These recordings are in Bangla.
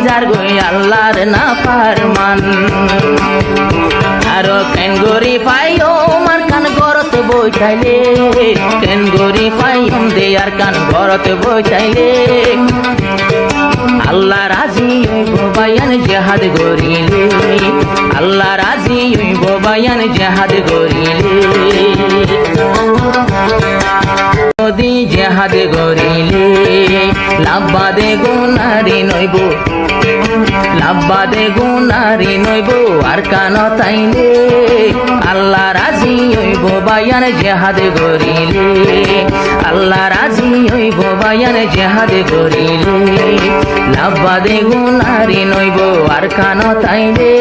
যার গই আল্লাহর না ফারমান আরো কেন গরি পাইও মার কান গরত বইটাইলে কেন গরি পাইম দে আর কান গরত বইটাইলে আল্লাহ রাজি হইব বায়ান জিহাদ গরিলে আল্লাহ রাজি হইব বায়ান জিহাদ গরিলে যদি জিহাদ গরিলে লাভবাদে গুনারি নইব লাভবাদে গুনারি নইব আর কান তাইলে আল্লাহ রাজি হইব বায়ান জিহাদ গরিলে আল্লাহ রাজি হইব বায়ান জিহাদ গরিলে লাভবাদে গুনারি নইব আর কান তাইলে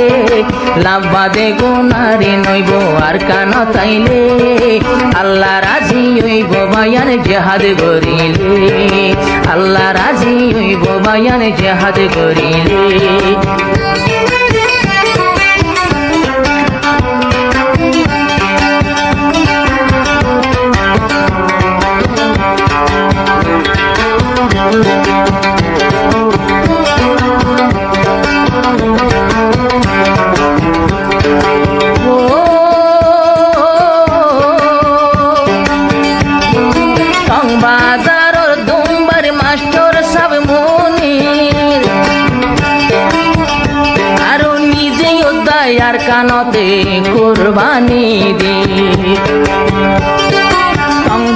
লাভবাদে গুনারি নইব আর কান তাইলে আল্লাহ রাজি হইব বায়ান জিহাদ গরিলে আল্লাহ রাজি হইব বায়ান জিহাদ গরিলে বাজারর দুম্বার মাস্টার সব মনির আরো নিজে উদ্দায়ার কানতে কুরবানি দি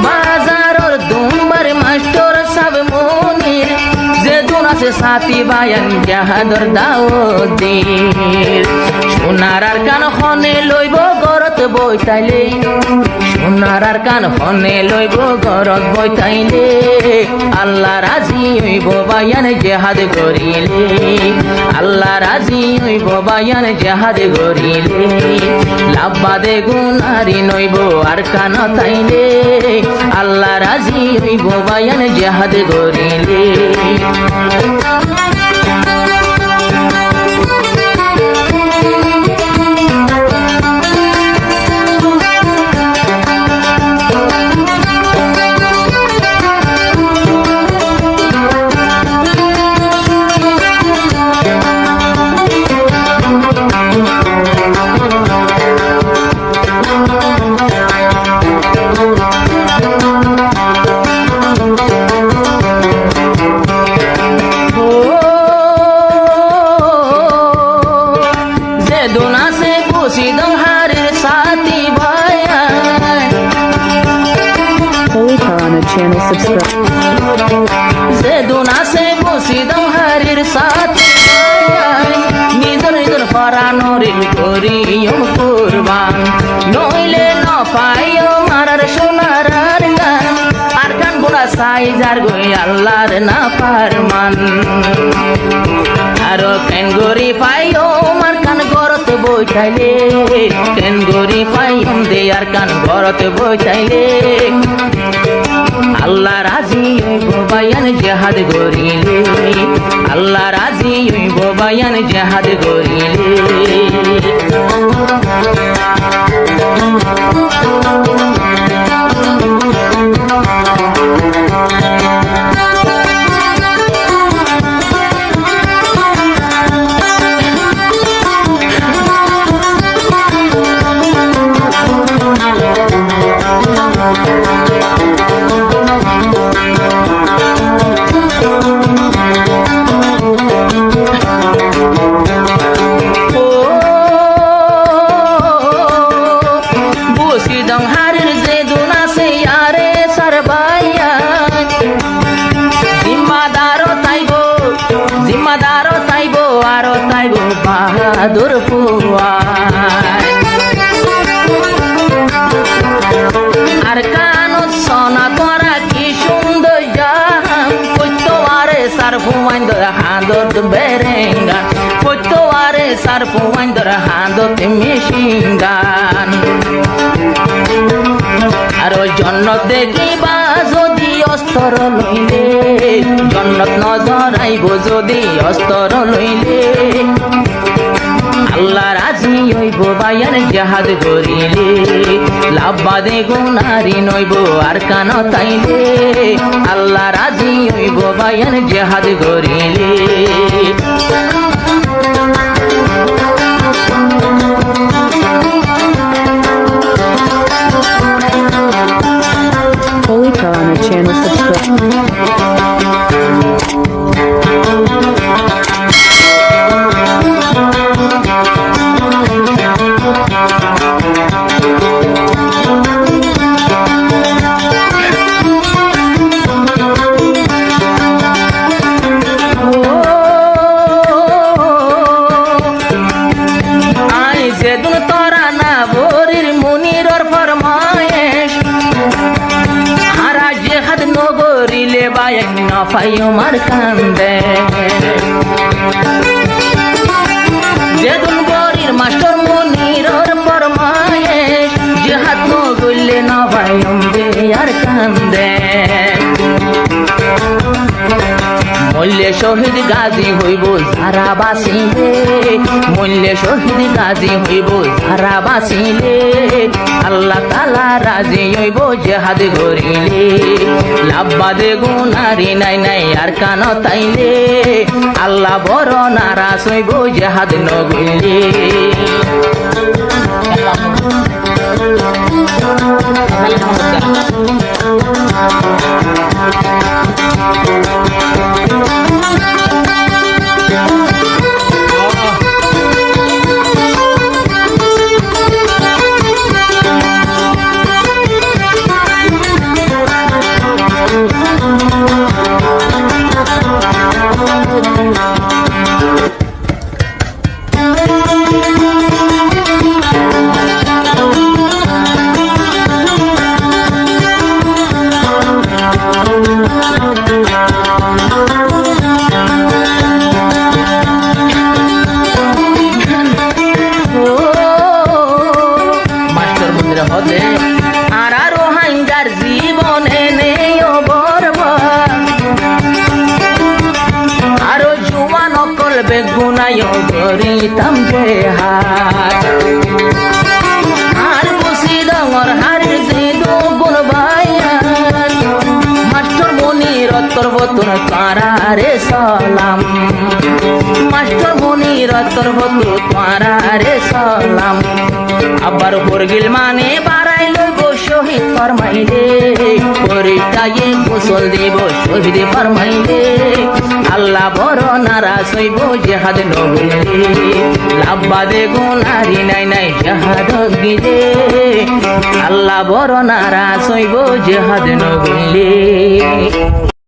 বাজারর দুম্বার মাস্টার সব মনির যে দুন আছে সাথী বায়ান জাহাদর দাওদের সোনার আর কান খনে লইব গরত বইতাইলে সোনার আর কান খনে লইব গরত বইতাইলে আল্লাহ রাজি হইব বায়ান জিহাদ গরিলে আল্লাহ রাজি হইব বায়ান জিহাদ গরিলে লাভবাদে গুনারি নইব আর কান তাইলে আল্লাহ রাজি হইব বায়ান জিহাদ গরিলে channel subscribe Zeduna se busidam harir sati nidor nidor faranori koriyum kurban noile no payo marar sonarar gan arkan buna sai jar goi allahar na farman aro ken gori payo markan gorot boitaile ken gori payum de arkan gorot boitaile আল্লাহ রাজি হইব বায়ান জিহাদ গরিলে আল্লাহ রাজি হইব বায়ান জিহাদ গরিলে বাহাদুর ফুয়ায় আর কানত সোনা তোরা কি সুন্দর জাহান পৈতোয়ারে সার ফুয়াইন্দর হাঁদত বেরেঙ্গান পৈতোয়ারে সার ফুয়াইন্দর হাঁদত মেশিঙ্গান আর ওই জন্নত দেখিবা যদি অস্তর লইলে জন্নত নজর আইব যদি অস্তর লইলে আল্লাহ রাজি হইব বায়ান জিহাদ গরিলে লাভবাদে গুনারি নইব আর কান তাইলে আল্লাহ রাজি হইব বায়ান জিহাদ গরিলে channel subscribe. যেদিন তোরা না বরির মুনিরর ফরমায়েশ হারা জেহাদ নগরিলে বায়ক নফাই আমার কান্দে যেদিন বরির মাস্টার মুনিরর ফরমায়েশ জেহাদ নগরিলে নফাই আর কান্দে মূল্যে শহীদ গাজী হইব যারা বাঁচিলে মূল্যে শহীদ গাজী হইব যারা বাঁচিলে আল্লাহ তাআলা রাজি হইব জেহাদ করিলে লাভবাদে গুনারি নাই নাই আর কান তাইলে আল্লাহ বড় নারাজ হইব জেহাদ নগইলে বেগুনায় করিতাম যে হাত আর বসি ডাঙর হারের যে দুগুণ বাইয়ান মাস্টার মনির তোর বতুন তারারে সালাম মাস্টার মনির তোর বতু তারারে সালাম আবার হরগিল মানে বাড়াই লইব শহীদ ফরমাইলে পরিটায়ে গোসল দিব শহীদ ফরমাইলে আল্লাহ বড় নারাজ হইব জেহাদ নগইলে লাভবাদে গুনারি নাই নাই জেহাদ গিলে আল্লাহ বড় নারাজ হইব জেহাদ নগইলে